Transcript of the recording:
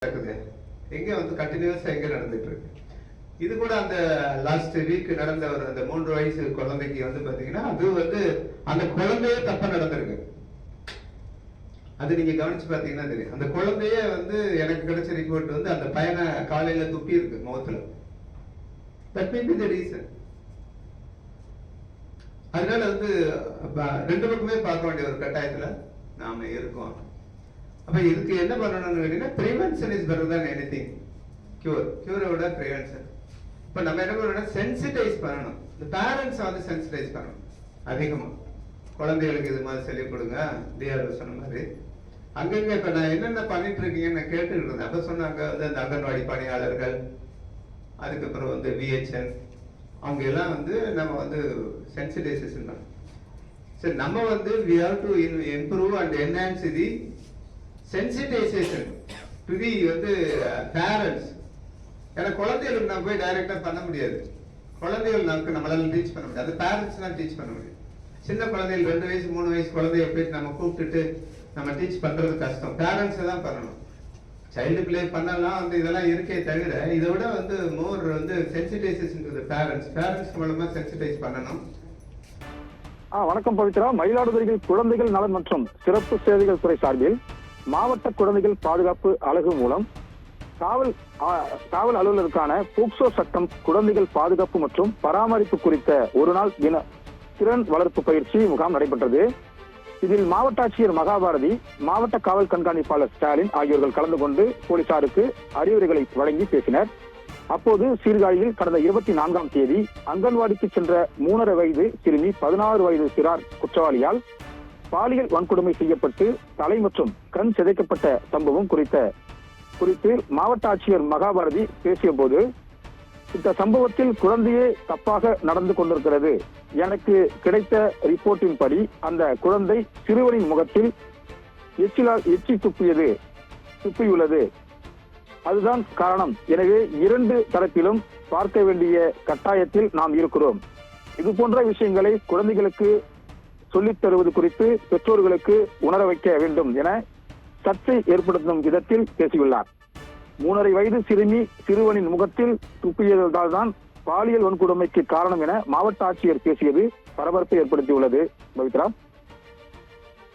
நடக்குது. எங்க வந்து கண்டினியூஸா எங்க நடந்துட்டு இருக்கு. இது கூட அந்த லாஸ்ட் வீக் நடந்த ஒரு அந்த 3 வயசு குழந்தைக்கு வந்து பாத்தீங்கன்னா அது வந்து அந்த குழந்தையே தப்பா நடந்திருக்கு. அது நீங்க கவனிச்சு பாத்தீங்கன்னா தெரியும். அந்த குழந்தையே வந்து எனக்கு கிடைச்ச ரிப்போர்ட் வந்து அந்த பையனை காலையில துப்பி இருக்கு முகத்துல. That may be the reason. அதனால வந்து ரெண்டு பக்கமே பார்க்க வேண்டிய ஒரு கட்டாயத்துல நாம இருக்கோம். அப்ப இதுக்கு என்ன பண்ணணும்னு கேட்டீங்கன்னா prevention is better than anything. கியூரை விட பிரிவென்ஷன். இப்ப நம்ம என்ன பண்ணணும், சென்சிடைஸ் பண்ணணும். இந்த பேரண்ட்ஸ் வந்து சென்சிடைஸ் பண்ணணும் அதிகமா. குழந்தைகளுக்கு இது மாதிரி சொல்லிக் கொடுங்க. டிஆர்ஓ சொன்ன மாதிரி அங்கங்க இப்ப நான் என்னென்ன பண்ணிட்டு இருக்கீங்கன்னு நான் கேட்டுக்கிட்டு இருந்தேன். அப்ப சொன்னாங்க வந்து அந்த அங்கன்வாடி பணியாளர்கள், அதுக்கப்புறம் வந்து விஹெச்என், அவங்க எல்லாம் வந்து நம்ம வந்து சென்சிடைசேஷன் பண்ணணும். சரி, நம்ம வந்து we have to improve and enhance the sensitization to the வந்து parents. ஏன்னா குழந்தைகளுக்கு நம்ம போய் டைரக்டா பண்ண முடியாது. குழந்தைகள் நமக்கு நம்மளால டீச் பண்ண முடியாது. அது பேரண்ட்ஸ் தான் டீச் பண்ண முடியும். சின்ன குழந்தைகள் 2 வயசு 3 வயசு குழந்தைய போய் நம்ம கூப்பிட்டுட்டு நம்ம டீச் பண்றது கஷ்டம். பேரண்ட்ஸ் தான் பண்ணணும். சைல்டு பிளே பண்ணலாம் வந்து இதெல்லாம் இருக்கே தவிர இதை விட வந்து மோர் வந்து சென்சிடைசேஷன் டு தி பேரண்ட்ஸ் மூலமா சென்சிடைஸ் பண்ணணும். வணக்கம் பவித்ரா. மயிலாடுதுறையில் குழந்தைகள் நலன் மற்றும் சிறப்பு சேவைகள் துறை சார்பில் மாவட்ட குழந்தைகள் பாதுகாப்பு அலகு மூலம் காவல் அலுவலருக்கான போக்சோ சட்டம், குழந்தைகள் பாதுகாப்பு மற்றும் பராமரிப்பு குறித்த ஒரு நாள் திறன் வளர்ப்பு பயிற்சி முகாம் நடைபெற்றது. இதில் மாவட்ட ஆட்சியர் மகாபாரதி, மாவட்ட காவல் கண்காணிப்பாளர் ஸ்டாலின் ஆகியோர்கள் கலந்து கொண்டு போலீசாருக்கு அறிவுரைகளை வழங்கி பேசினர். அப்போது சீர்காழியில் கடந்த 24ஆம் தேதி அங்கன்வாடிக்கு சென்ற 3.5 வயது சிறுமி 16 வயது சிறார் குற்றவாளியால் பாலியல் வன்கொடுமை செய்யப்பட்டு தலை மற்றும் கண் சிதைக்கப்பட்ட சம்பவம் குறித்து மாவட்ட ஆட்சியர் மகாபாரதி பேசிய போது, இந்த சம்பவத்தில் குழந்தையே தப்பாக நடந்து கொண்டிருக்கிறது. எனக்கு கிடைத்த ரிப்போர்ட்டின் படி அந்த குழந்தை சிறுவனின் முகத்தில் எச்சி துப்பியுள்ளது. அதுதான் காரணம். எனவே 2 தரப்பிலும் பார்க்க வேண்டிய கட்டாயத்தில் நாம் இருக்கிறோம். இது போன்ற விஷயங்களை குழந்தைகளுக்கு சொல்லித் தருவது குறித்து பெற்றோர்களுக்கு உணர வைக்க வேண்டும் என சர்ச்சை ஏற்படுத்தும் விதத்தில் பேசியுள்ளார். 3.5 வயது சிறுவனின் முகத்தில் துப்பியதால் தான் பாலியல் வன்கொடுமைக்கு காரணம் என மாவட்ட ஆட்சியர் பேசியது பரபரப்பை ஏற்படுத்தியுள்ளது. பவித்ரா.